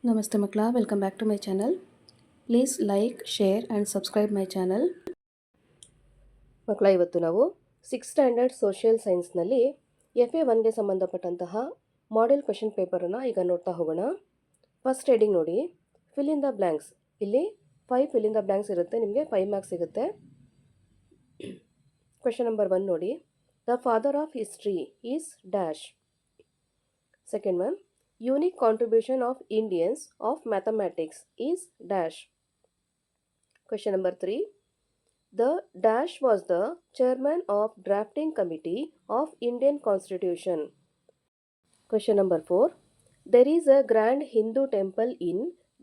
Namaste Makla, welcome back to my channel. Please like, share and subscribe my channel. ಮಕ್ಕಳ ಇವತ್ತು ನಾವು 6th standard social ಸೈನ್ಸ್ನಲ್ಲಿ FA1ಗೆ ಸಂಬಂಧಪಟ್ಟಂತಹ model question ಪೇಪರನ್ನು ಈಗ ನೋಡ್ತಾ ಹೋಗೋಣ. ಫಸ್ಟ್ ಹೆಡಿಂಗ್ ನೋಡಿ, ಫಿಲ್ ಇನ್ ದ ಬ್ಲ್ಯಾಂಕ್ಸ್. ಇಲ್ಲಿ 5 ಫಿಲ್ ಇನ್ ದ ಬ್ಲ್ಯಾಂಕ್ಸ್ ಇರುತ್ತೆ, ನಿಮಗೆ 5 ಮಾರ್ಕ್ಸ್ ಸಿಗುತ್ತೆ. ಕ್ವೆಶನ್ ನಂಬರ್ 1 ನೋಡಿ, the father of history is dash. Second one, unique contribution of Indians of mathematics is dash. Question number 3, the dash was the chairman of drafting committee of Indian Constitution. Question number 4, there is a grand Hindu temple in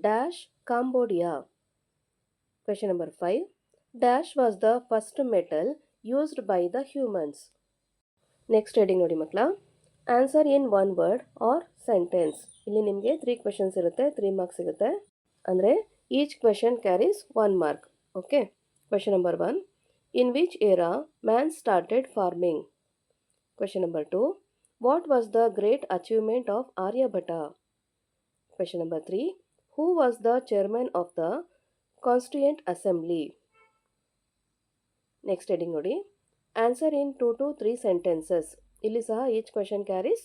dash Cambodia. Question number 5, dash was the first metal used by the humans. Next heading ನೋಡಿ ಮಕ್ಕಳ, answer in one word or sentence. ಇಲ್ಲಿ ನಿಮಗೆ 3 questions ಇರುತ್ತೆ, 3 marks ಸಿಗುತ್ತೆ. ಅಂದರೆ each question carries 1 mark. Okay. Question number 1, in which era man started farming? Question number 2, what was the great achievement of Aryabhatta? Question number 3, who was the chairman of the Constituent Assembly? Next heading ನೋಡಿ, answer in 2 to 3 sentences. ಇಲ್ಲಿ ಸಹ each question carries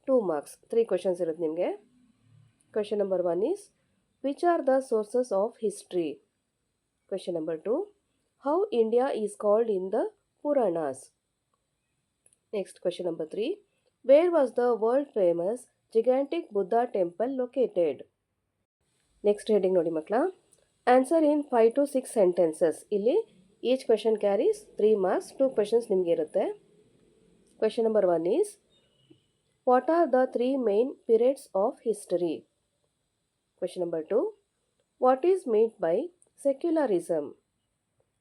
2 marks. 3 questions ಇರುತ್ತೆ ನಿಮಗೆ. Question number 1 is, which are the sources of history? Question number 2, how India is called in the Puranas? Next, question number 3, where was the world famous gigantic Buddha temple located? Next heading ನೋಡಿ ಮಕ್ಕಳ, answer in 5 to 6 sentences. ಇಲ್ಲಿ each question carries 3 marks. 2 questions ನಿಮಗೆ ಇರುತ್ತೆ. Question number 1 is, what are the 3 main periods of history? Question number 2, what is meant by secularism?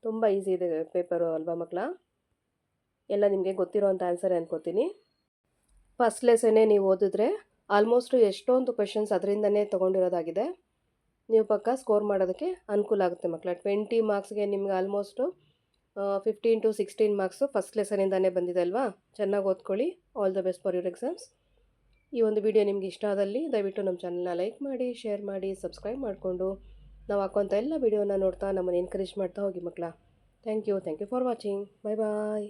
ತುಂಬ easy ಇದೆ paper ಅಲ್ವಾ ಮಕ್ಕಳ? ಎಲ್ಲ ನಿಮಗೆ ಗೊತ್ತಿರೋಂಥ ಆನ್ಸರ್ ಅನ್ಕೋತೀನಿ. ಫಸ್ಟ್ ಲೆಸನ್ನೇ ನೀವು ಓದಿದ್ರೆ ಆಲ್ಮೋಸ್ಟ್ ಎಷ್ಟೊಂದು ಕ್ವೆಶನ್ಸ್ ಅದರಿಂದನೇ ತೊಗೊಂಡಿರೋದಾಗಿದೆ. ನೀವು ಪಕ್ಕ ಸ್ಕೋರ್ ಮಾಡೋದಕ್ಕೆ ಅನುಕೂಲ ಆಗುತ್ತೆ ಮಕ್ಕಳ. 20 ಮಾರ್ಕ್ಸ್ಗೆ ನಿಮ್ಗೆ ಆಲ್ಮೋಸ್ಟು 15 to 16 ಮಾರ್ಕ್ಸು ಫಸ್ಟ್ ಲೆಸನಿಂದಾನೇ ಬಂದಿದೆ ಅಲ್ವಾ? ಚೆನ್ನಾಗಿ ಓದ್ಕೊಳ್ಳಿ. All the best for your exams. ಈ ಒಂದು ವಿಡಿಯೋ ನಿಮ್ಗೆ ಇಷ್ಟ ಆದಲ್ಲಿ ದಯವಿಟ್ಟು ನಮ್ಮ ಚಾನಲ್ನ ಲೈಕ್ ಮಾಡಿ, ಶೇರ್ ಮಾಡಿ, ಸಬ್ಸ್ಕ್ರೈಬ್ ಮಾಡಿಕೊಂಡು ನಾವು ಹಾಕೋಂಥ ಎಲ್ಲ ವಿಡಿಯೋನ ನೋಡ್ತಾ ನಮ್ಮನ್ನು ಎನ್ಕರೇಜ್ ಮಾಡ್ತಾ ಹೋಗಿ ಮಕ್ಕಳ. Thank you for watching. Bye bye.